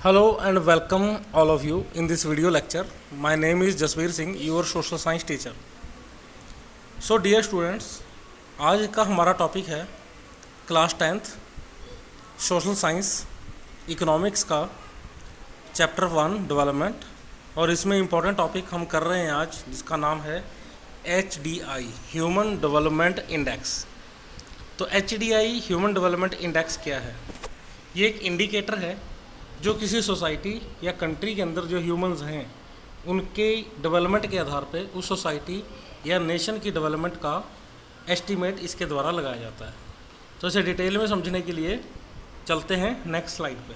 Hello and welcome all of you in this video lecture. My name is Jasveer Singh, your social science teacher. So dear students, आज का हमारा topic है class 10th social science economics का chapter 1 development. और इसमें important topic हम कर रहे हैं आज, जिसका नाम है HDI ह्यूमन डेवलपमेंट इंडेक्स। तो HDI ह्यूमन डेवलपमेंट इंडेक्स क्या है? ये एक इंडिकेटर है जो किसी सोसाइटी या कंट्री के अंदर जो ह्यूमंस हैं उनके डेवलपमेंट के आधार पे उस सोसाइटी या नेशन की डेवलपमेंट का एस्टीमेट इसके द्वारा लगाया जाता है। तो इसे डिटेल में समझने के लिए चलते हैं नेक्स्ट स्लाइड पे।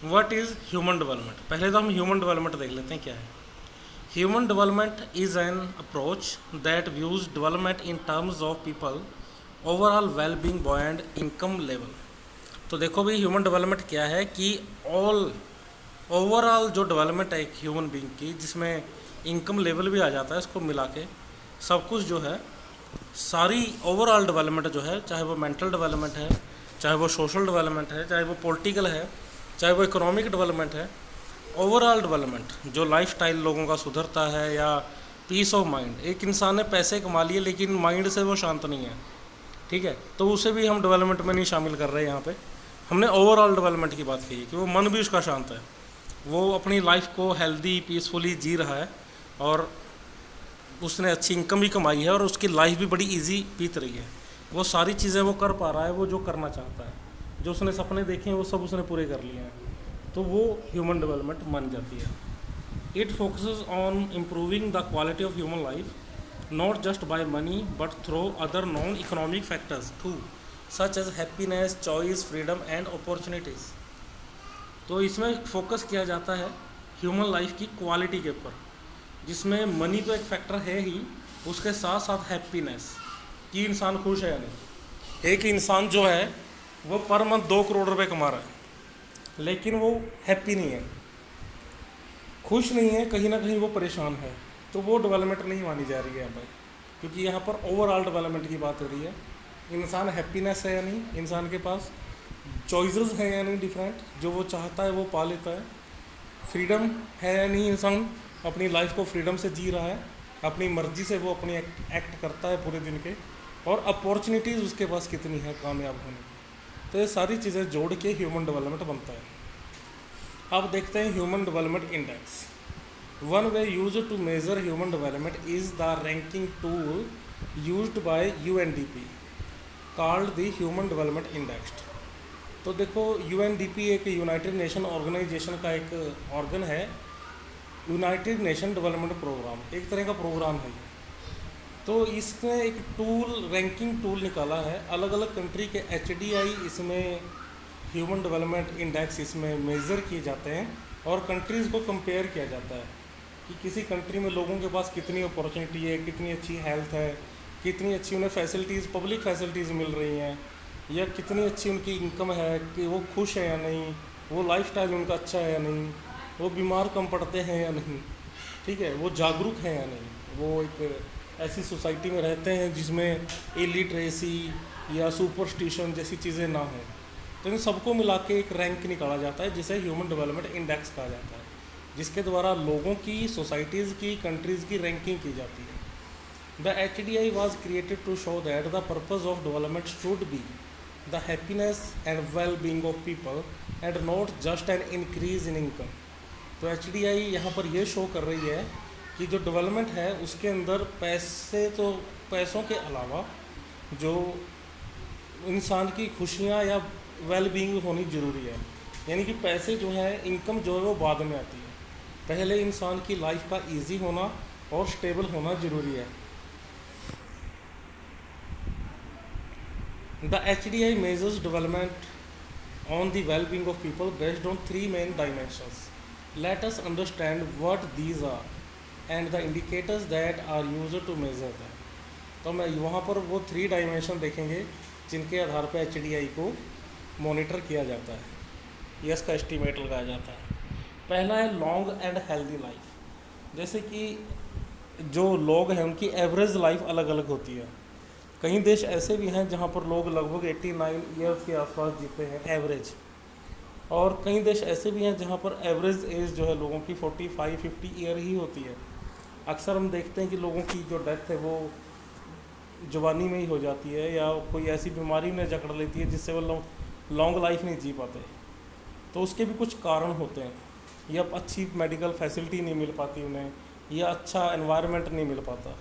What is human development? पहले तो हम ह्यूमन डेवलपमेंट देख लेते हैं क्या है। Human development is an approach that views development in terms of people overall wellbeing and income level. तो देखो भाई, ह्यूमन डेवलपमेंट क्या है कि ओवरऑल जो डेवलपमेंट है एक ह्यूमन बीइंग की, जिसमें इनकम लेवल भी आ जाता है, इसको मिला के सब कुछ जो है, सारी ओवरऑल डेवलपमेंट जो है, चाहे वो मेंटल डेवलपमेंट है, चाहे वो सोशल डेवलपमेंट है, चाहे वो पॉलिटिकल है, चाहे वो इकोनॉमिक डेवलपमेंट है, ओवरऑल डेवलपमेंट जो लाइफ स्टाइल लोगों का सुधरता है या पीस ऑफ माइंड। एक इंसान ने पैसे कमा लिए लेकिन माइंड से वो शांत नहीं है, ठीक है, तो उसे भी हम डेवलपमेंट में नहीं शामिल कर रहे हैं। यहाँ पे हमने ओवरऑल डेवलपमेंट की बात की है कि वो मन भी उसका शांत है, वो अपनी लाइफ को हेल्दी पीसफुली जी रहा है और उसने अच्छी इनकम भी कमाई है और उसकी लाइफ भी बड़ी इजी बीत रही है। वो सारी चीज़ें वो कर पा रहा है, वो जो करना चाहता है, जो उसने सपने देखे हैं वो सब उसने पूरे कर लिए हैं, तो वो ह्यूमन डेवलपमेंट मान जाती है। It focuses on improving the quality of human life not just by money but through other non economic factors to such as happiness, choice, freedom and opportunities. तो इसमें फोकस किया जाता है ह्यूमन लाइफ की quality के ऊपर, जिसमें money तो एक फैक्टर है ही, उसके साथ साथ हैप्पीनेस कि इंसान खुश है या नहीं। एक इंसान जो है वो पर मंथ 2 करोड़ रुपए कमा रहा है लेकिन वो हैप्पी नहीं है, खुश नहीं है, कहीं ना कहीं वो परेशान है, तो वो डेवलपमेंट नहीं मानी जा रही है यहाँ पर, क्योंकि यहाँ पर ओवरऑल डेवलपमेंट की बात हो रही है। इंसान हैप्पीनेस है या नहीं, इंसान के पास चॉइसेस हैं या नहीं डिफरेंट, जो वो चाहता है वो पा लेता है, फ्रीडम है या नहीं, इंसान अपनी लाइफ को फ्रीडम से जी रहा है, अपनी मर्जी से वो अपनी एक्ट करता है पूरे दिन के, और अपॉर्चुनिटीज़ उसके पास कितनी है कामयाब होने की। तो ये सारी चीज़ें जोड़ के ह्यूमन डेवलपमेंट बनता है। अब देखते हैं human development index. One way use to measure human development is the ranking tool used by UNDP called the human development index. तो देखो, UNDP एक यूनाइटेड नेशन ऑर्गेनाइजेशन का एक ऑर्गन है, यूनाइटेड नेशन डेवलपमेंट प्रोग्राम एक तरह का programme है। तो इसने एक टूल, रैंकिंग टूल निकाला है, अलग अलग कंट्री के HDI इसमें ह्यूमन डेवलपमेंट इंडेक्स इसमें मेज़र किए जाते हैं और कंट्रीज़ को कंपेयर किया जाता है कि किसी कंट्री में लोगों के पास कितनी अपॉर्चुनिटी है, कितनी अच्छी हेल्थ है, कितनी अच्छी उन्हें फैसिलिटीज़, पब्लिक फैसिलिटीज़ मिल रही हैं, या कितनी अच्छी उनकी इनकम है, कि वो खुश है या नहीं, वो लाइफस्टाइल उनका अच्छा है या नहीं, वो बीमार कम पड़ते हैं या नहीं, ठीक है, वो जागरूक हैं या नहीं, वो एक ऐसी सोसाइटी में रहते हैं जिसमें इलिटरेसी या सुपरस्टिशन जैसी चीज़ें ना हों। तो इन सबको मिला के एक रैंक निकाला जाता है जिसे ह्यूमन डेवलपमेंट इंडेक्स कहा जाता है, जिसके द्वारा लोगों की, सोसाइटीज़ की, कंट्रीज़ की रैंकिंग की जाती है। The HDI was created to show that the purpose of development should be the happiness and well-being of people and not just an increase in income। तो HDI यहाँ पर ये शो कर रही है कि जो डेवलपमेंट है उसके अंदर पैसे, तो पैसों के अलावा जो इंसान की खुशियाँ या वेल-बीइंग होनी ज़रूरी है। यानी कि पैसे जो है, इनकम जो है वो बाद में आती है, पहले इंसान की लाइफ का ईजी होना और स्टेबल होना ज़रूरी है। The HDI measures development on the well-being of people based on 3 main dimensions. Let us understand what these are and the indicators that are used to measure them. तो मैं वहाँ पर वो 3 डायमेंशन देखेंगे जिनके आधार पर HDI को मॉनिटर किया जाता है या इसका एस्टीमेट लगाया जाता है। पहला है लॉन्ग एंड हेल्दी लाइफ। जैसे कि जो लोग हैं उनकी एवरेज लाइफ अलग अलग होती है। कई देश ऐसे भी हैं जहाँ पर लोग लगभग 89 ईयर्स के आसपास जीते हैं एवरेज, और कई देश ऐसे भी हैं जहाँ पर एवरेज एज जो है लोगों की 45-50 ईयर ही होती है। अक्सर हम देखते हैं कि लोगों की जो डेथ है वो जवानी में ही हो जाती है, या कोई ऐसी बीमारी उन्हें जकड़ लेती है जिससे वो लॉन्ग लाइफ नहीं जी पाते। तो उसके भी कुछ कारण होते हैं, या अच्छी मेडिकल फैसिलिटी नहीं मिल पाती उन्हें, या अच्छा एनवायरनमेंट नहीं मिल पाता।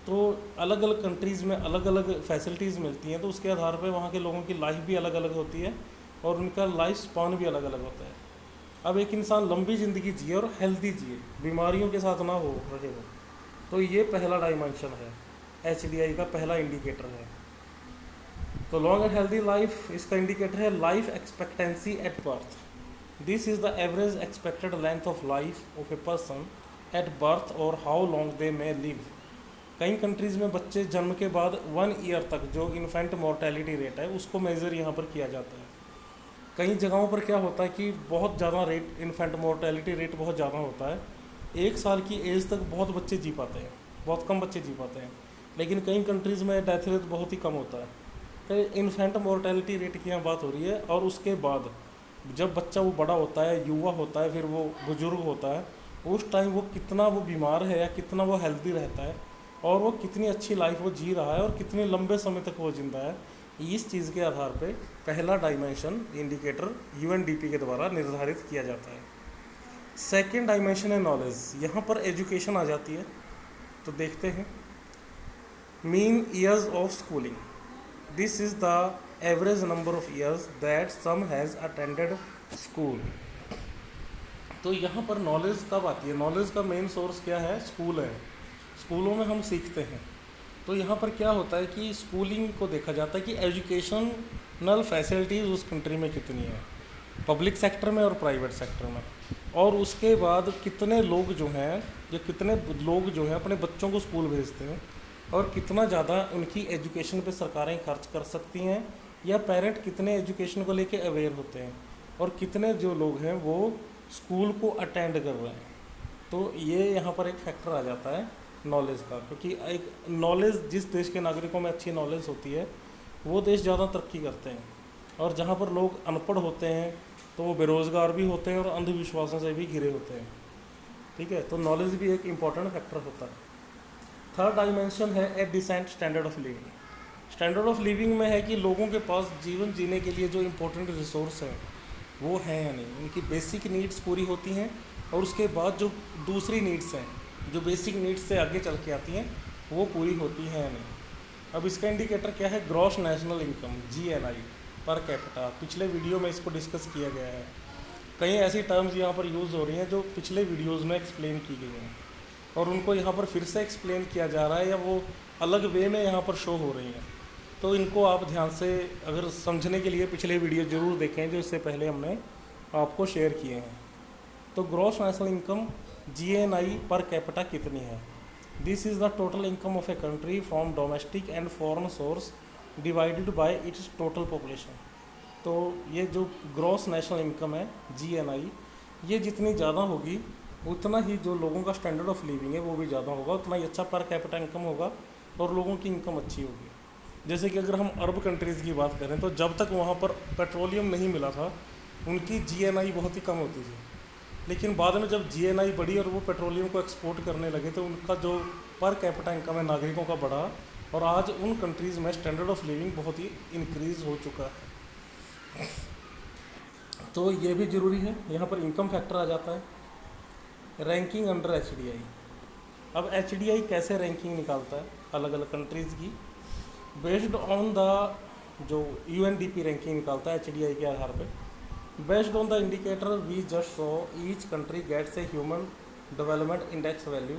तो अलग अलग कंट्रीज़ में अलग अलग फैसिलिटीज़ मिलती हैं, तो उसके आधार पर वहाँ के लोगों की लाइफ भी अलग अलग होती है और उनका लाइफ स्पान भी अलग अलग होता है। अब एक इंसान लंबी ज़िंदगी जिए और हेल्दी जिए, बीमारियों के साथ ना हो रहे हो, तो ये पहला डायमेंशन है, HDI का पहला इंडिकेटर है। तो लॉन्ग एंड हेल्दी लाइफ इसका इंडिकेटर है life expectancy at birth. This is the average expected length of life of a person at birth और how long they may live. कई कंट्रीज़ में बच्चे जन्म के बाद 1 ईयर तक जो इन्फेंट मोर्टेलिटी रेट है उसको मेज़र यहाँ पर किया जाता है। कई जगहों पर क्या होता है कि बहुत ज़्यादा रेट, इन्फेंट मोर्टेलिटी रेट बहुत ज़्यादा होता है। 1 साल की एज तक बहुत बच्चे जी पाते हैं, बहुत कम बच्चे जी पाते हैं। लेकिन कई कंट्रीज़ में डेथ रेट बहुत ही कम होता है। तो इन्फेंट मोर्टेलिटी रेट की यहाँ बात हो रही है। और उसके बाद जब बच्चा वो बड़ा होता है, युवा होता है, फिर वो बुजुर्ग होता है, उस टाइम वो कितना वो बीमार है या कितना वो हेल्दी रहता है, और वो कितनी अच्छी लाइफ वो जी रहा है और कितने लंबे समय तक वो जिंदा है, इस चीज़ के आधार पे पहला डायमेंशन इंडिकेटर UNDP के द्वारा निर्धारित किया जाता है। सेकेंड डायमेंशन है नॉलेज। यहाँ पर एजुकेशन आ जाती है। तो देखते हैं, mean years of schooling, this is the average number of years that some has attended school. तो यहाँ पर नॉलेज कब आती है? नॉलेज का मेन सोर्स क्या है? स्कूल है। स्कूलों में हम सीखते हैं। तो यहाँ पर क्या होता है कि स्कूलिंग को देखा जाता है कि एजुकेशनल फैसिलिटीज़ उस कंट्री में कितनी है, पब्लिक सेक्टर में और प्राइवेट सेक्टर में, और उसके बाद कितने लोग जो हैं अपने बच्चों को स्कूल भेजते हैं, और कितना ज़्यादा उनकी एजुकेशन पे सरकारें खर्च कर सकती हैं, या पेरेंट कितने एजुकेशन को लेके अवेयर होते हैं, और कितने जो लोग हैं वो स्कूल को अटेंड कर रहे हैं। तो ये यहाँ पर एक फैक्टर आ जाता है नॉलेज का, क्योंकि एक नॉलेज, जिस देश के नागरिकों में अच्छी नॉलेज होती है वो देश ज़्यादा तरक्की करते हैं, और जहाँ पर लोग अनपढ़ होते हैं तो वो बेरोज़गार भी होते हैं और अंधविश्वासों से भी घिरे होते हैं। ठीक है, तो नॉलेज भी एक इम्पॉर्टेंट फैक्टर होता है। थर्ड डायमेंशन है a decent standard of living. Standard of living में है कि लोगों के पास जीवन जीने के लिए जो इम्पोर्टेंट रिसोर्स हैं वो हैं या नहीं, उनकी बेसिक नीड्स पूरी होती हैं, और उसके बाद जो दूसरी नीड्स हैं जो बेसिक नीड्स से आगे चल के आती हैं वो पूरी होती हैं या नहीं। अब इसका इंडिकेटर क्या है? Gross national income, GNI per capita. पिछले वीडियो में इसको डिस्कस किया गया है। कई ऐसी टर्म्स यहाँ पर यूज़ हो रही हैं जो पिछले वीडियोस में एक्सप्लेन की गई हैं, और उनको यहाँ पर फिर से एक्सप्लेन किया जा रहा है, या वो अलग वे में यहाँ पर शो हो रही हैं। तो इनको आप ध्यान से अगर समझने के लिए पिछले वीडियो ज़रूर देखें जो इससे पहले हमने आपको शेयर किए हैं। तो gross national income GNI per capita कितनी है? This is the total income of a country from domestic and foreign source divided by it's total population. तो ये जो ग्रॉस नेशनल इनकम है GNI, ये जितनी ज़्यादा होगी उतना ही जो लोगों का स्टैंडर्ड ऑफ लिविंग है वो भी ज़्यादा होगा, उतना ही अच्छा पर कैपिटा इनकम होगा और लोगों की इनकम अच्छी होगी। जैसे कि अगर हम अरब कंट्रीज़ की बात करें तो जब तक वहाँ पर पेट्रोलियम नहीं मिला था उनकी GNI बहुत ही कम होती थी, लेकिन बाद में जब GNI बढ़ी और वो पेट्रोलियम को एक्सपोर्ट करने लगे तो उनका जो पर कैपिटा इनकम है नागरिकों का बढ़ा, और आज उन कंट्रीज़ में स्टैंडर्ड ऑफ लिविंग बहुत ही इंक्रीज़ हो चुका है। तो ये भी ज़रूरी है। यहाँ पर इनकम फैक्टर आ जाता है। Ranking under HDI। अब HDI कैसे रैंकिंग निकालता है अलग अलग कंट्रीज़ की? बेस्ड ऑन द जो UNDP रैंकिंग निकालता है HDI के आधार पे, based on the indicator we just so each country gets a human development index value.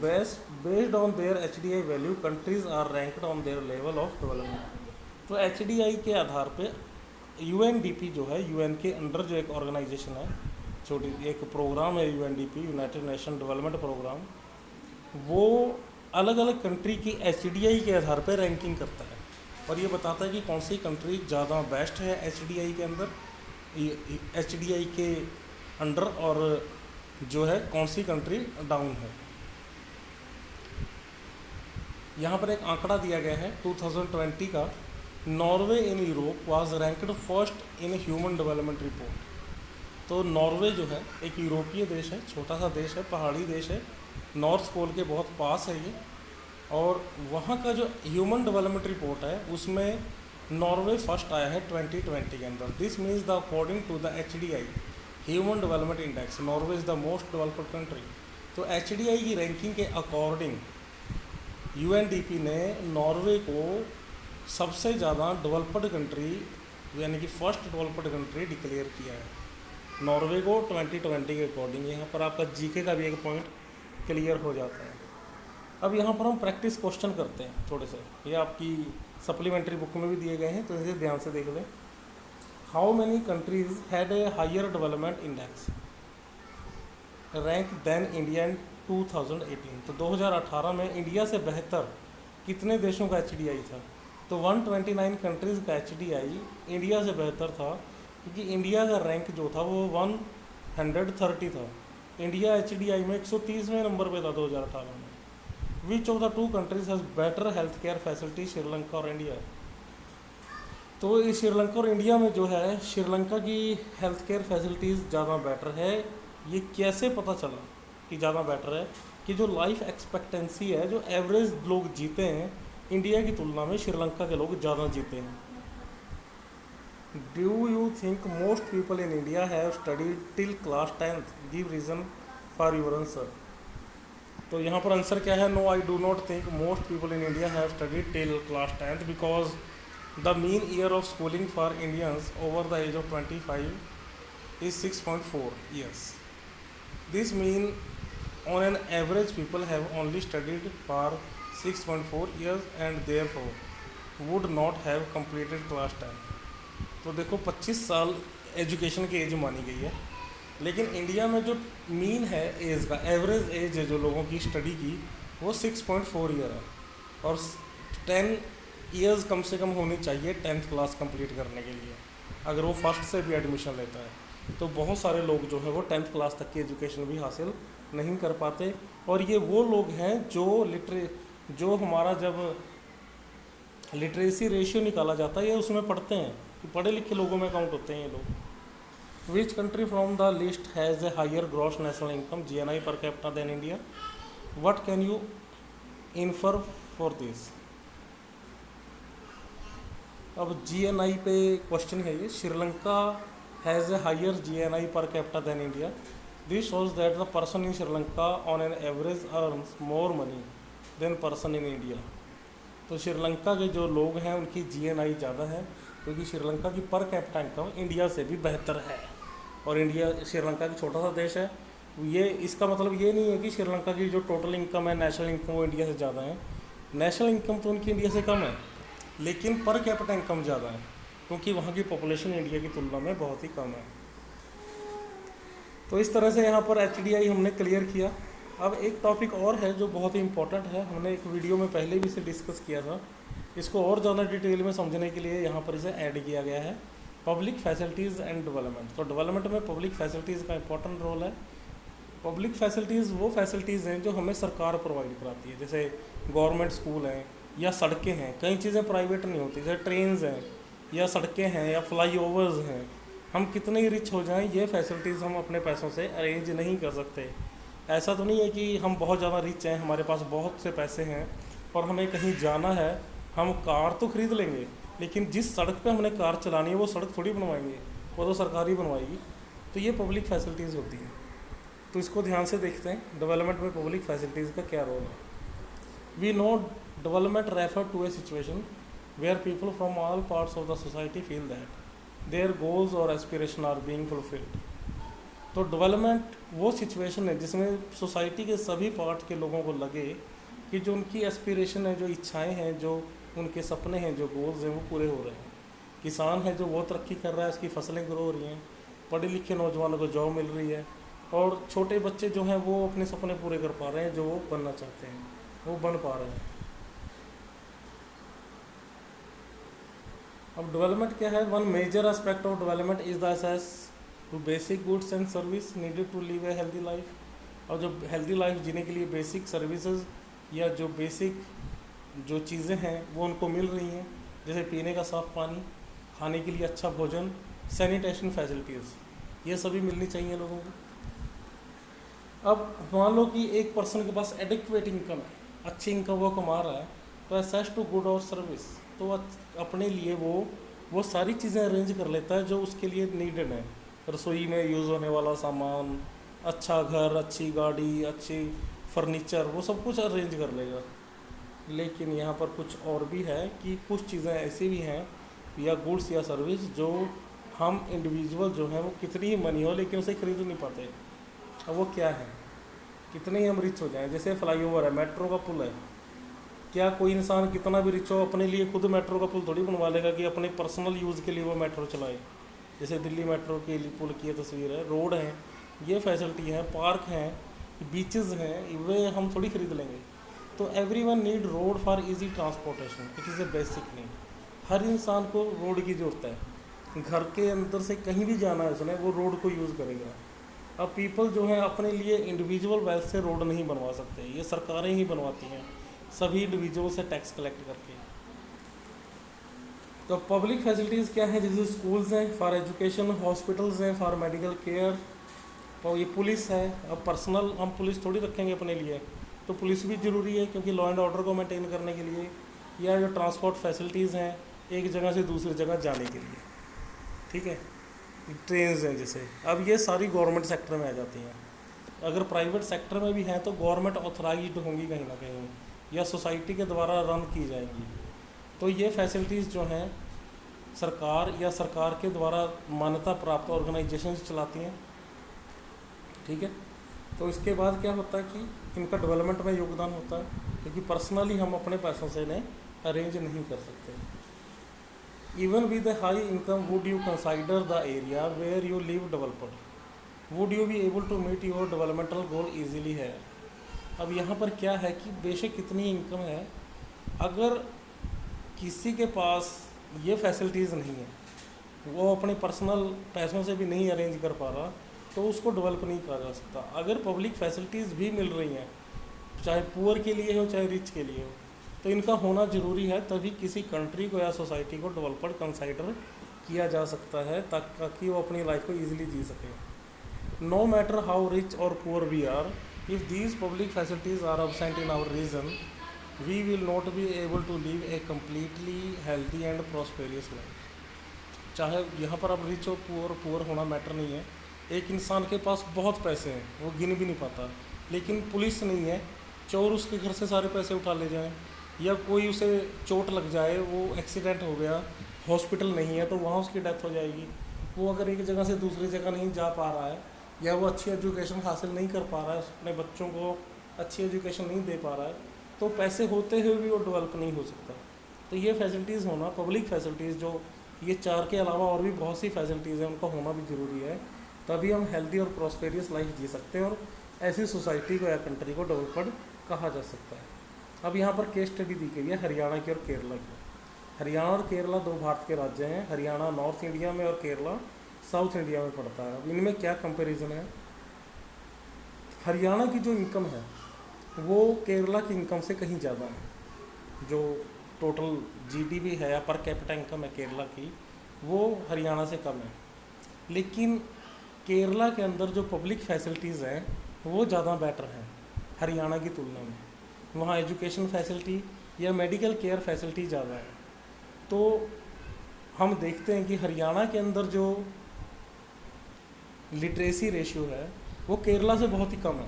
Based on their HDI value countries are ranked on their level of development. तो HDI के आधार पे UNDP जो है, UN के under जो एक organisation है, छोटी एक प्रोग्राम है UNDP, United Nation Development Programme, वो अलग अलग कंट्री की HDI के आधार पर रैंकिंग करता है और ये बताता है कि कौन सी कंट्री ज़्यादा बेस्ट है HDI के अंदर, HDI के अंडर, और जो है कौन सी कंट्री डाउन है। यहाँ पर एक आंकड़ा दिया गया है 2020 का, Norway in Europe was ranked first in human development report. तो नॉर्वे जो है एक यूरोपीय देश है, छोटा सा देश है, पहाड़ी देश है, नॉर्थ पोल के बहुत पास है ये। और वहाँ का जो ह्यूमन डेवलपमेंट रिपोर्ट है उसमें नॉर्वे फर्स्ट आया है 2020 के अंदर। This means the according to the HDI human development index, Norway is the most developed country. तो HDI की रैंकिंग के अकॉर्डिंग UNDP ने नॉर्वे को सबसे ज़्यादा डेवलप्ड कंट्री यानी कि फर्स्ट डेवलप्ड कंट्री डिक्लेयर किया है नॉर्वे को 2020 के अकॉर्डिंग। यहाँ पर आपका GK का भी एक पॉइंट क्लियर हो जाता है। अब यहाँ पर हम प्रैक्टिस क्वेश्चन करते हैं थोड़े से, ये आपकी सप्लीमेंट्री बुक में भी दिए गए हैं, तो इसे ध्यान से देख लें। How many countries had a higher development index rank than India in 2018। तो 2018 में इंडिया से बेहतर कितने देशों का HDI था? तो 129 कंट्रीज़ का HDI इंडिया से बेहतर था, क्योंकि इंडिया का रैंक जो था वो 130 था। इंडिया HDI में 130वें नंबर पे था 2018 में। Which of the two countries has better health care facility, Sri Lanka और इंडिया? तो इस श्रीलंका और इंडिया में जो है श्रीलंका की हेल्थ केयर फैसिलिटीज़ ज़्यादा बेटर है। ये कैसे पता चला कि ज़्यादा बेटर है? कि जो लाइफ एक्सपेक्टेंसी है, जो एवरेज लोग जीते हैं इंडिया की तुलना में श्रीलंका के लोग ज़्यादा जीते हैं। Do you think most people in India have studied till class 10th? Give reason for your answer. तो यहाँ पर आंसर क्या है? No, I do not think most people in India have studied till class 10th because the mean year of schooling for Indians over the age of 25 is 6.4 years. This mean on an average people have only studied for 6.4 years and therefore would not have completed class 10. तो देखो 25 साल education की as मानी गई है, लेकिन India में जो मीन है एज का, एवरेज एज है जो लोगों की स्टडी की, वो 6.4 ईयर है। और 10 ईयर्स कम से कम होनी चाहिए 10th क्लास कंप्लीट करने के लिए, अगर वो फर्स्ट से भी एडमिशन लेता है। तो बहुत सारे लोग जो है वो 10th क्लास तक की एजुकेशन भी हासिल नहीं कर पाते। और ये वो लोग हैं जो हमारा जब लिटरेसी रेशियो निकाला जाता है ये उसमें पढ़ते हैं, कि पढ़े लिखे लोगों में काउंट होते हैं ये लोग। Which country from the list has a higher gross national income GNI per capita than India? What can you infer for this? अब GNI पे क्वेश्चन है ये। Sri Lanka has a higher GNI per capita than India. This shows that the person in Sri Lanka on an average earns more money than person in India. तो श्रीलंका के जो लोग हैं उनकी GNI ज़्यादा है, क्योंकि श्रीलंका की पर कैपिटा इनकम इंडिया से भी बेहतर है। और श्रीलंका की छोटा सा देश है, ये इसका मतलब ये नहीं है कि श्रीलंका की जो टोटल इनकम है, नेशनल इनकम, वो इंडिया से ज़्यादा है। नेशनल इनकम तो उनकी इंडिया से कम है, लेकिन पर कैपिटा इनकम ज़्यादा है, क्योंकि वहाँ की पॉपुलेशन इंडिया की तुलना में बहुत ही कम है। तो इस तरह से यहाँ पर HDI हमने क्लियर किया। अब एक टॉपिक और है जो बहुत ही इंपॉर्टेंट है, हमने एक वीडियो में पहले भी इसे डिस्कस किया था। इसको और ज़्यादा डिटेल में समझने के लिए यहाँ पर इसे ऐड किया गया है, पब्लिक फैसिलिटीज़ एंड डेवलपमेंट। तो डेवलपमेंट में पब्लिक फैसिलिटीज़ का इंपॉर्टेंट रोल है। पब्लिक फैसिलिटीज़ वो फैसिलिटीज़ हैं जो हमें सरकार प्रोवाइड कराती है, जैसे गवर्नमेंट स्कूल हैं या सड़कें हैं। कई चीज़ें प्राइवेट नहीं होती, जैसे ट्रेन्स हैं या सड़कें हैं या फ्लाई ओवर्स हैं। हम कितने ही रिच हो जाएं, ये फैसिलिटीज़ हम अपने पैसों से अरेंज नहीं कर सकते। ऐसा तो नहीं है कि हम बहुत ज़्यादा रिच हैं, हमारे पास बहुत से पैसे हैं और हमें कहीं जाना है, हम कार तो ख़रीद लेंगे, लेकिन जिस सड़क पे हमने कार चलानी है वो सड़क थोड़ी बनवाएंगे, वो तो सरकार ही बनवाएगी। तो ये पब्लिक फैसिलिटीज़ होती हैं। तो इसको ध्यान से देखते हैं, डेवलपमेंट में पब्लिक फैसिलिटीज़ का क्या रोल है। We know development refer to a situation where people from all parts of the society feel that their goals or aspiration are being fulfilled। तो डेवलपमेंट वो सिचुएशन है जिसमें सोसाइटी के सभी पार्ट के लोगों को लगे कि जो उनकी एस्पिरेशन है, जो इच्छाएं हैं, जो उनके सपने हैं, जो गोल्स हैं, वो पूरे हो रहे हैं। किसान है जो वो तरक्की कर रहा है, उसकी फसलें ग्रो हो रही हैं, पढ़े लिखे नौजवानों को जॉब मिल रही है, और छोटे बच्चे जो हैं वो अपने सपने पूरे कर पा रहे हैं, जो वो बनना चाहते हैं वो बन पा रहे हैं। अब डेवलपमेंट क्या है? One major aspect of development is the access to basic goods and service needed to live a healthy life. और जो हेल्दी लाइफ जीने के लिए बेसिक सर्विसेज या जो बेसिक जो चीज़ें हैं वो उनको मिल रही हैं। जैसे पीने का साफ़ पानी, खाने के लिए अच्छा भोजन, सैनिटेशन फैसिलिटीज़, ये सभी मिलनी चाहिए लोगों को। अब मान लो कि एक पर्सन के पास एडिक्वेट इनकम है, अच्छी इनकम वो कमा रहा है, तो एसेस टू गुड और सर्विस, तो अपने लिए वो सारी चीज़ें अरेंज कर लेता है जो उसके लिए नीडेड है। रसोई में यूज़ होने वाला सामान, अच्छा घर, अच्छी गाड़ी, अच्छी फर्नीचर, वो सब कुछ अरेंज कर लेगा। लेकिन यहाँ पर कुछ और भी है कि कुछ चीज़ें ऐसी भी हैं या गुड्स या सर्विस जो हम इंडिविजुअल जो हैं वो कितनी ही मनी हो लेकिन उसे खरीद नहीं पाते। अब वो क्या है, कितने ही हम रिच हो जाएं, जैसे फ्लाईओवर है, मेट्रो का पुल है, क्या कोई इंसान कितना भी रिच हो अपने लिए खुद मेट्रो का पुल थोड़ी बनवा लेगा कि अपने पर्सनल यूज़ के लिए वो मेट्रो चलाए। जैसे दिल्ली मेट्रो के लिए पुल की ये तस्वीर है, रोड हैं, ये फैसिलिटी हैं, पार्क हैं, बीचेस हैं, वे हम थोड़ी खरीद लेंगे। तो every one need road for easy transportation, it is a basic need. हर इंसान को रोड की ज़रूरत है, घर के अंदर से कहीं भी जाना है उसने, वो रोड को यूज़ करेगा। अब पीपल जो है अपने लिए इंडिविजुअल वेल्थ से रोड नहीं बनवा सकते, ये सरकारें ही बनवाती हैं, सभी इंडिविजुअल से टैक्स कलेक्ट करके। तो पब्लिक फैसिलिटीज़ क्या हैं, जैसे स्कूल्स हैं फॉर एजुकेशन, हॉस्पिटल्स हैं फॉर मेडिकल केयर, तो ये पुलिस है। अब पर्सनल हम पुलिस थोड़ी रखेंगे अपने लिए, तो पुलिस भी ज़रूरी है क्योंकि लॉ एंड ऑर्डर को मेंटेन करने के लिए, या जो ट्रांसपोर्ट फैसिलिटीज़ हैं एक जगह से दूसरी जगह जाने के लिए, ठीक है, ट्रेन्स हैं जैसे। अब ये सारी गवर्नमेंट सेक्टर में आ जाती हैं। अगर प्राइवेट सेक्टर में भी हैं तो गवर्नमेंट ऑथराइज्ड होंगी कहीं ना कहीं, या सोसाइटी के द्वारा रन की जाएंगी। तो ये फैसिलिटीज़ जो हैं सरकार या सरकार के द्वारा मान्यता प्राप्त ऑर्गेनाइजेशंस चलाती हैं, ठीक है। तो इसके बाद क्या होता है कि इनका डेवलपमेंट में योगदान होता है, क्योंकि पर्सनली हम अपने पैसों से इन्हें अरेंज नहीं कर सकते। Even with a high income, would you consider the area where you live developed? Would you be able to meet your developmental goal easily है। अब यहाँ पर क्या है कि बेशक कितनी इनकम है, अगर किसी के पास ये फैसिलिटीज़ नहीं है, वो अपने पर्सनल पैसों से भी नहीं अरेंज कर पा रहा, तो उसको डेवलप नहीं कहा जा सकता। अगर पब्लिक फैसिलिटीज़ भी मिल रही हैं, चाहे पुअर के लिए हो चाहे रिच के लिए हो, तो इनका होना ज़रूरी है, तभी किसी कंट्री को या सोसाइटी को डेवलप्ड कंसाइडर किया जा सकता है, ताकि वो अपनी लाइफ को ईजिली जी सके। नो मैटर हाउ रिच और poor we are, if these public facilities are absent in our region, we will not be able to live a completely healthy and prosperous life. चाहे यहाँ पर अब rich और poor होना matter नहीं है। एक इंसान के पास बहुत पैसे हैं, वो गिन भी नहीं पाता, लेकिन पुलिस नहीं है, चोर उसके घर से सारे पैसे उठा ले जाएं, या कोई उसे चोट लग जाए, वो एक्सीडेंट हो गया, हॉस्पिटल नहीं है तो वहाँ उसकी डेथ हो जाएगी। वो अगर एक जगह से दूसरी जगह नहीं जा पा रहा है, या वो अच्छी एजुकेशन हासिल नहीं कर पा रहा है, अपने बच्चों को अच्छी एजुकेशन नहीं दे पा रहा है, तो पैसे होते हुए भी वो डेवलप नहीं हो सकता। तो ये फैसिलिटीज़ होना, पब्लिक फैसिलिटीज़ जो ये चार के अलावा और भी बहुत सी फैसिलिटीज़ हैं, उनका होना भी ज़रूरी है, तभी हम हेल्दी और प्रॉस्पेरियस लाइफ जी सकते हैं और ऐसी सोसाइटी को या कंट्री को डेवलप्ड कहा जा सकता है। अब यहाँ पर केस स्टडी दी गई है हरियाणा की और केरला की। हरियाणा और केरला दो भारत के राज्य हैं, हरियाणा नॉर्थ इंडिया में और केरला साउथ इंडिया में पड़ता है। अब इनमें क्या कंपैरिजन है, हरियाणा की जो इनकम है वो केरला की इनकम से कहीं ज़्यादा है। जो टोटल जीडीपी है या पर कैपिटा इनकम है केरला की, वो हरियाणा से कम है। लेकिन केरला के अंदर जो पब्लिक फैसिलिटीज़ हैं वो ज़्यादा बेटर हैं हरियाणा की तुलना में। वहाँ एजुकेशन फैसिलिटी या मेडिकल केयर फैसिलिटी ज़्यादा है। तो हम देखते हैं कि हरियाणा के अंदर जो लिटरेसी रेशियो है वो केरला से बहुत ही कम है।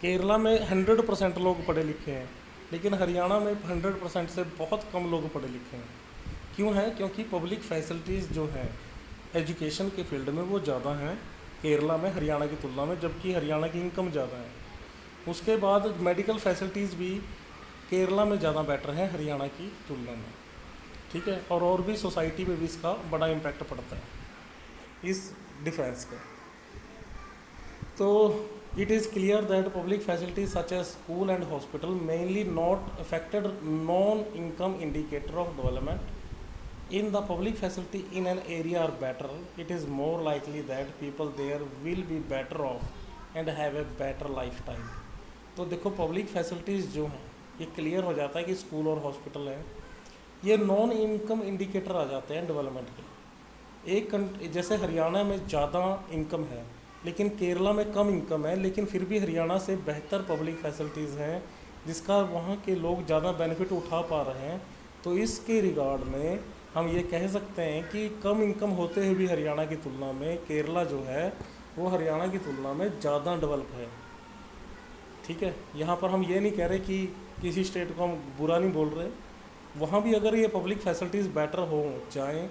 केरला में 100% लोग पढ़े लिखे हैं, लेकिन हरियाणा में 100% से बहुत कम लोग पढ़े लिखे हैं। क्यों है? क्योंकि पब्लिक फैसिलिटीज़ जो हैं एजुकेशन के फील्ड में वो ज़्यादा हैं केरला में हरियाणा की तुलना में, जबकि हरियाणा की इनकम ज़्यादा है। उसके बाद मेडिकल फैसिलिटीज़ भी केरला में ज़्यादा बेटर है हरियाणा की तुलना में, ठीक है। और भी सोसाइटी पे भी इसका बड़ा इम्पैक्ट पड़ता है इस डिफरेंस का। तो it is clear that public facilities such as school and hospital mainly not affected non income indicator of development. In the public facility in an area are better, it is more likely that people there will be better off and have a better lifetime. तो देखो public facilities जो हैं ये clear हो जाता है कि school और हॉस्पिटल हैं, ये नॉन इनकम इंडिकेटर आ जाते हैं डेवलपमेंट के। जैसे हरियाणा में ज़्यादा इनकम है लेकिन केरला में कम इनकम है, लेकिन फिर भी हरियाणा से बेहतर पब्लिक फैसिलिटीज़ हैं जिसका वहाँ के लोग ज़्यादा बेनिफिट उठा पा रहे हैं। तो इसके रिगार्ड में हम ये कह सकते हैं कि कम इनकम होते हुए भी हरियाणा की तुलना में केरला जो है वो हरियाणा की तुलना में ज़्यादा डेवलप है। ठीक है, यहाँ पर हम ये नहीं कह रहे कि किसी स्टेट को हम बुरा नहीं बोल रहे, वहाँ भी अगर ये पब्लिक फैसिलिटीज़ बेटर हो जाएँ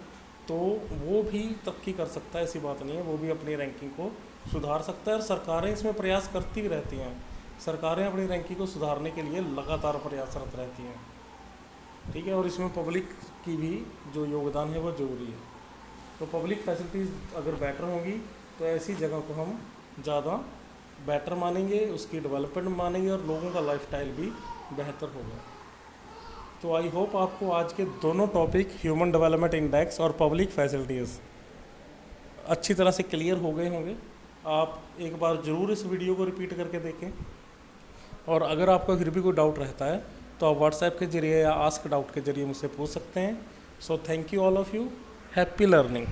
तो वो भी तरक्की कर सकता है, ऐसी बात नहीं है, वो भी अपनी रैंकिंग को सुधार सकता है। और सरकारें इसमें प्रयास करती भी रहती हैं, सरकारें अपनी रैंकिंग को सुधारने के लिए लगातार प्रयासरत रहती हैं। ठीक है, और इसमें पब्लिक की भी जो योगदान है वो ज़रूरी है। तो पब्लिक फैसिलिटीज़ अगर बेटर होंगी तो ऐसी जगह को हम ज़्यादा बेटर मानेंगे, उसकी डेवलपमेंट मानेंगे और लोगों का लाइफस्टाइल भी बेहतर होगा। तो आई होप आपको आज के दोनों टॉपिक ह्यूमन डेवलपमेंट इंडेक्स और पब्लिक फैसिलिटीज़ अच्छी तरह से क्लियर हो गए होंगे। आप एक बार ज़रूर इस वीडियो को रिपीट करके देखें, और अगर आपका फिर भी कोई डाउट रहता है तो आप व्हाट्सएप के ज़रिए या आस्क डाउट के ज़रिए मुझसे पूछ सकते हैं। So thank you all of you, happy learning.